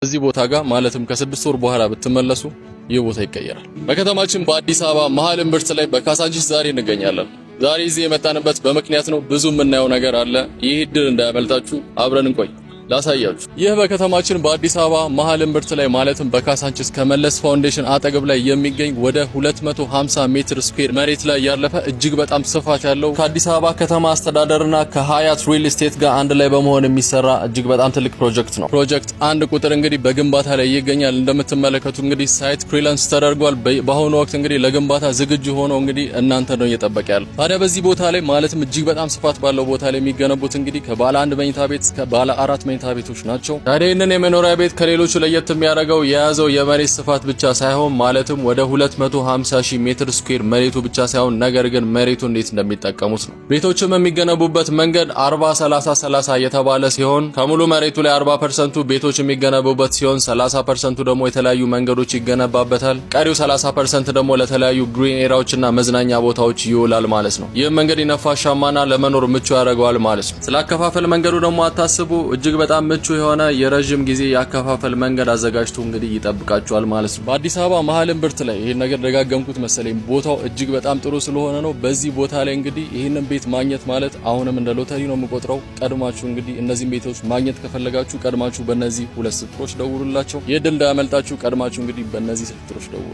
እዚህ ቦታ ጋር ማለትም ከ6 ወር በኋላ ብትመለሱ ይህ ቦታ ይቀየራል። በከተማችን በአዲስ አበባ መሃል እምብርት ላይ በካሳንቺስ ዛሬ እንገኛለን። ዛሬ እዚህ የመጣንበት በምክንያት ነው። ብዙ የምናየው ነገር አለ። ይህ እድል እንዳያመልጣችሁ፣ አብረን እንቆይ ላሳያችሁ። ይህ በከተማችን በአዲስ አበባ መሃል እምብርት ላይ ማለትም በካሳንቺስ ከመለስ ፋውንዴሽን አጠገብ ላይ የሚገኝ ወደ 250 ሜትር ስኩዌር መሬት ላይ ያለፈ እጅግ በጣም ስፋት ያለው ከአዲስ አበባ ከተማ አስተዳደርና ከሀያት ሪል ስቴት ጋር አንድ ላይ በመሆን የሚሰራ እጅግ በጣም ትልቅ ፕሮጀክት ነው። ፕሮጀክት አንድ ቁጥር እንግዲህ በግንባታ ላይ ይገኛል። እንደምትመለከቱ እንግዲህ ሳይት ክሊራንስ ተደርጓል። በአሁኑ ወቅት እንግዲህ ለግንባታ ዝግጁ ሆኖ እንግዲህ እናንተ ነው እየጠበቀ ያለው። ታዲያ በዚህ ቦታ ላይ ማለትም እጅግ በጣም ስፋት ባለው ቦታ ላይ የሚገነቡት እንግዲህ ከባለ 1 መኝታ ቤት እስከ ባለ 4 መኝታ ቤቶች ናቸው። ታዲያ ይህንን የመኖሪያ ቤት ከሌሎቹ ለየት የሚያደርገው የያዘው የመሬት ስፋት ብቻ ሳይሆን ማለትም ወደ 250,000 ሜትር ስኩዌር መሬቱ ብቻ ሳይሆን ነገር ግን መሬቱ እንዴት እንደሚጠቀሙት ነው። ቤቶችም የሚገነቡበት መንገድ 40-30-30 የተባለ ሲሆን ከሙሉ መሬቱ ላይ 40% ቤቶች የሚገነቡበት ሲሆን 30% ደግሞ የተለያዩ መንገዶች ይገነባበታል። ቀሪው 30% ደግሞ ለተለያዩ ግሪን ኤሪያዎችና መዝናኛ ቦታዎች ይውላል ማለት ነው። ይህም መንገድ ነፋሻማና ለመኖር ምቹ ያደርገዋል ማለት ነው። ስላከፋፈል መንገዱ ደግሞ አታስቡ። እጅግ በጣም ምቹ የሆነ የረጅም ጊዜ ያከፋፈል መንገድ አዘጋጅቶ እንግዲህ ይጠብቃቸዋል ማለት ነው። በአዲስ አበባ መሃል እምብርት ላይ ይሄን ነገር ደጋገምኩት መሰለኝ። ቦታው እጅግ በጣም ጥሩ ስለሆነ ነው። በዚህ ቦታ ላይ እንግዲህ ይሄንን ቤት ማግኘት ማለት አሁንም እንደ ሎተሪ ነው የምቆጥረው። ቀድማችሁ እንግዲህ እነዚህን ቤቶች ማግኘት ከፈለጋችሁ ቀድማችሁ በእነዚህ 2 ስልኮች ደውሉላቸው። የድል እንዳያመልጣችሁ። ቀድማችሁ እንግዲህ በእነዚህ ስልኮች ደውሉ።